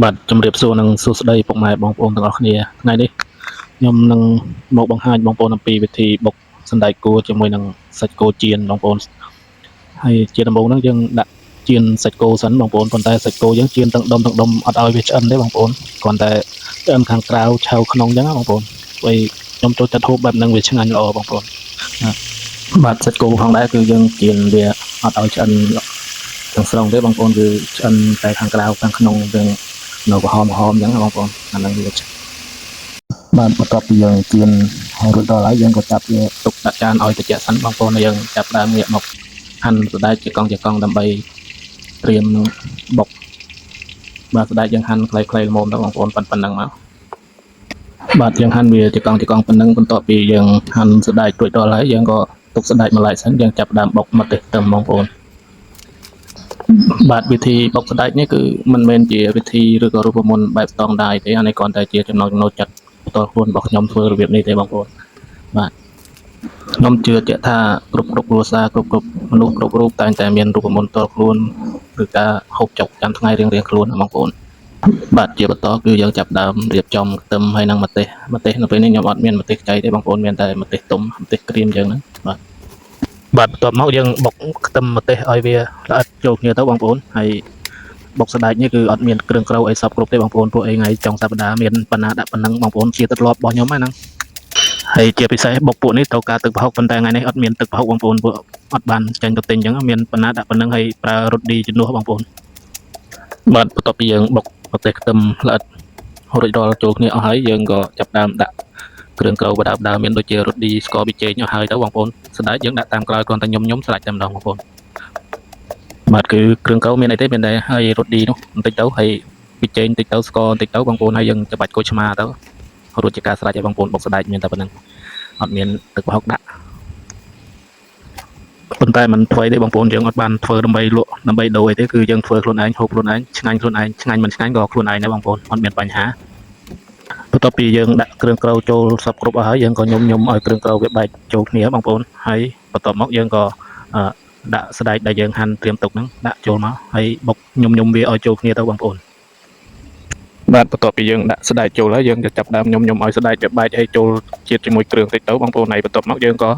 បាទជំរាបសួរនិងសួស្តីពុកម៉ែបងប្អូនទាំងអស់គ្នាថ្ងៃនេះខ្ញុំនឹងមកបង្ហាញបងប្អូនអំពីវិធីបុកសណ្តែកគួរជាមួយនឹងសាច់គោចៀនបងប្អូនហើយជាដំបូងហ្នឹងយើងដាក់ចៀនសាច់គោសិនបងប្អូនប៉ុន្តែសាច់គោយើងចៀនទាំងដុំអត់ឲ្យវាឆ្អិនទេបងប្អូនគ្រាន់តែឆ្អិនខាងក្រៅឆៅក្នុងអញ្ចឹងណាបងប្អូនហើយខ្ញុំចូលចិត្តហូបបែបហ្នឹងវាឆ្ងាញ់ល្អបងប្អូនបាទសាច់គោផងដែរគឺយើងចៀនវាអត់ឲ្យឆ្អិនទាំងស្រុងទេបងប្អូនគឺឆ្អិនតែខាងក្រៅខាងក្នុងយើងនៅក្រហមអញ្ចឹងបងប្អូនអាហ្នឹងវាបាទបន្ទាប់ពីយើងចៀនរួចដល់ហើយយើងក៏ចាប់វាទុកដាក់ចានឲ្យត្រជាក់សិនបងប្អូនយើងចាប់ដើមងាកមកហាន់សណ្តែកជាកង់ដើម្បីត្រៀមបុកបាទសណ្តែកយើងហាន់ខ្លីៗល្មមទៅបងប្អូនប៉ុណ្ណឹងមកបាទយើងហាន់វាជាកង់ប៉ុណ្ណឹងបន្ទាប់ពីយើងហាន់សណ្តែករួចដល់ហើយយើងក៏ទុកសណ្តែកមួយឡែកសិនយើងចាប់ដើមបុកម្ទេសខ្ទឹមបងប្អូនបាទវិធីបុកសណ្តែកនេះគឺមិនមែនជាវិធីឬក៏រូបមន្តបែបស្តង់ដារទេអានេះគ្រាន់តែជាចំណង់ចំណូលចិត្តផ្ទាល់ខ្លួនរបស់ខ្ញុំធ្វើរបៀបនេះទេបងប្អូនបាទខ្ញុំជឿជាក់ថាគ្រប់គ្រួសារគ្រប់មនុស្សគ្រប់រូបតែងតែមានរូបមន្តផ្ទាល់ខ្លួនឬការហូបចុកចាំថ្ងៃរៀងខ្លួនបងប្អូនបាទជាបន្តគឺយើងចាប់ដើមរៀបចំខ្ទឹមហើយនិងម្ទេសនៅពេលនេះខ្ញុំអត់មានម្ទេសខ្ចីទេបងប្អូនមានតែម្ទេសទុំម្ទេសក្រៀមយើងហ្នឹងបាទបន្ទាប់មកយើងបុកខ្ទឹមម្ទេសឲ្យវាល្អិតចូលគ្នាទៅបងប្អូនហើយបុកសណ្តែកនេះគឺអត់មានគ្រឿងក្រៅអីសពគ្រប់ទេបងប្អូនពួកអីថ្ងៃចុងសប្តាហ៍មានប៉ុណ្ណាដាក់ប៉ុណ្ណឹងបងប្អូនជាទម្លាប់របស់ខ្ញុំហ្នឹងហើយជាពិសេសបុកពួកនេះត្រូវការទឹកប្រហុកប៉ុន្តែថ្ងៃនេះអត់មានទឹកប្រហុកបងប្អូនពួកអត់បានចាញ់ទៅទិញអញ្ចឹងមានប៉ុណ្ណាដាក់ប៉ុណ្ណឹងហើយប្រើរ៉ូឌីជំនួសបងប្អូនបាទបន្ទាប់ពីយើងបុកម្ទេសខ្ទឹមល្អិតរួចដល់ចូលគ្នាអស់ហើយយើងក៏ចាប់ដើមដាក់គ្រឿងក្រៅបដាបដើមមានដូចជារ៉ូឌីស្ករប៊ីចេងអស់ហើយទៅបងប្អូនសណ្តែកយើងដាក់តាមក្រោយគ្រាន់តែញុំស្រាច់តែម្ដងបងប្អូនបាទគឺគ្រឿងក្រៅមានអីទេមានតែហើយរ៉ូឌីនោះបន្តិចទៅហើយប៊ីចេងបន្តិចទៅស្ករបន្តិចទៅបងប្អូនហើយយើងច្បាច់គល់ឆ្មាទៅរួចជាការស្រេចឲ្យបងប្អូនបុកសណ្តែកមានតែប៉ុណ្្នឹងអត់មានទឹកប្រហុកដាក់ប៉ុន្តែមិនធ្វើទេបងប្អូនយើងអត់បានធ្វើដើម្បីលក់ដើម្បីដូរអីទេគឺយើងធ្វើខ្លួនឯងហូបខ្លួនឯងឆ្ងាញ់ខ្លួនឯងឆ្ងាញ់មិនឆ្ងាញ់ក៏ខ្លួនឯងដែរបងប្អូនអត់មានបញ្ហាបន្ទាប់ពីយើងដាក់គ្រឿងក្រៅចូលសពគ្រប់អស់ហើយយើងក៏ញុំឲ្យគ្រឿងក្រៅវាបែកចូលគ្នាបងប្អូនហើយបន្ទាប់មកយើងក៏ដាក់សណ្តែកដែលយើងហាន់ត្រៀមទុកហ្នឹងដាក់ចូលមកហើយបុកញុំវាឲ្យចូលគ្នាទៅបងប្អូនបាទបន្ទាប់ពីយើងដាក់សណ្តែកចូលហើយយើងจะចាប់ដើមញុំឲ្យសណ្តែកវាបែកឲ្យចូលជាតិជាមួយគ្រឿងតិចទៅបងប្អូនហើយបន្ទាប់មកយើងក៏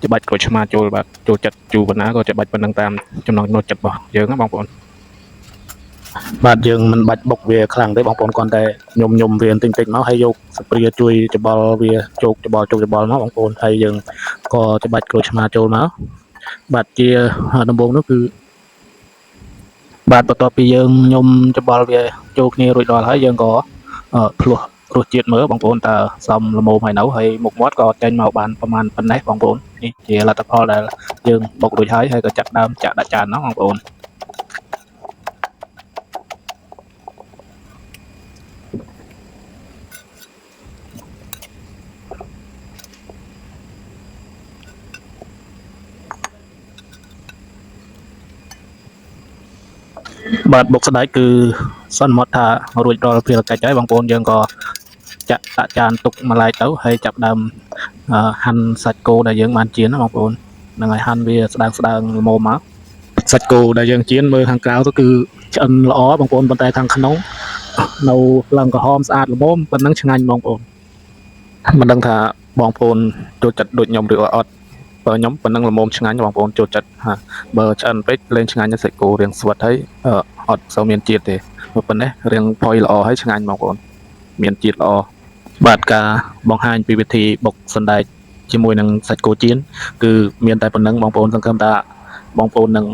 ច្បាច់ក្រូចឆ្មាចូលបាទចូលចិត្តជូរប៉ុណ្ណាក៏ច្បាច់ប៉ុណ្ណឹងតាមចំណង់ចំណូលចិត្តរបស់យើងណាបងប្អូនបាទយើងមិនបាច់បុកវាខ្លាំងទេបងប្អូនគ្រាន់តែញុំវាបន្តិចមកហើយយកស្ព្រាជួយច្បល់វាជោគច្បល់មកបងប្អូនហើយយើងក៏ច្បាច់ក្រូចឆ្មាចូលមកបាទជាដំបូងនោះគឺបាទបន្ទាប់ពីយើងញុំច្បល់វាចូលគ្នារួចដល់ហើយយើងក៏ភ្លោះរសជាតិមើលបងប្អូនតើសមល្មមហើយនៅហើយមុខមាត់ក៏ចេញមកបានប្រហែលប៉ុណ្ណេះបងប្អូននេះជាលទ្ធផលដែលយើងបុករួចហើយក៏ចាប់ដើមចាក់ដាក់ចានហ្នឹងបងប្អូនបាទបុកសណ្តែកគឺសន្មតថារួចរាល់ភារកិច្ចហើយបងប្អូនយើងក៏ចាក់ដាក់ចានទុកមួយឡែកទៅហើយចាប់ដើមហាន់សាច់គោដែលយើងបានចៀនណាបងប្អូននឹងឲ្យហាន់វាស្ដើងល្មមមកសាច់គោដែលយើងចៀនមើលខាងក្រៅទៅគឺឆ្អិនល្អបងប្អូនប៉ុន្តែខាងក្នុងនៅឡើងក្រហមស្អាតល្មមប៉ុណ្ណឹងឆ្ងាញ់បងប្អូនមិនដឹងថាបងប្អូនចូលចិត្តដូចខ្ញុំឬអត់បើខ្ញុំប៉ុណ្ណឹងល្មមឆ្ងាញ់បងប្អូនចូលចិត្តបើឆ្អិនពេកលេងឆ្ងាញ់សាច់គោរាងស្វិតហើយអត់សូវមានជាតិទេប៉ុណ្ណេះរាងផុយល្អហើយឆ្ងាញ់បងប្អូនមានជាតិល្អបាទការបង្ហាញពីវិធីបុកសណ្តែកជាមួយនឹងសាច់គោចៀនគឺមានតែប៉ុណ្្នឹងបងប្អូនសង្ឃឹមថាបងប្អូននឹង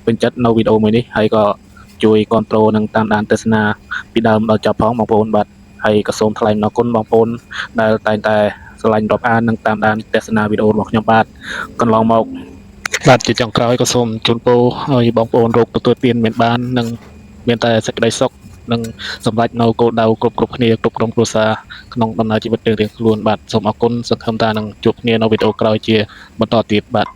ពេញចិត្តនៅវីដេអូមួយនេះហើយក៏ជួយគ្រប់គ្រងនិងតាមដានទស្សនាពីដើមដល់ចប់ផងបងប្អូនបាទហើយក៏សូមថ្លែងអំណរគុណបងប្អូនដែលតែងតែស្រឡាញ់រាប់អាននិងតាមដានទស្សនាវីដេអូរបស់ខ្ញុំបាទកន្លងមកបាទជាចុងក្រោយក៏សូមជូនពរឲ្យបងប្អូនរកទទួលទានមានបាននិងមានតែសេចក្តីសុខនិងសម្រេចនៅគោលដៅគ្រប់គ្នាគ្រប់ក្រុមគ្រួសារក្នុងដំណើរជីវិតរៀងខ្លួនបាទសូមអរគុណសង្ឃឹមថានឹងជួបគ្នានៅវីដេអូក្រោយជាបន្តទៀតបាទ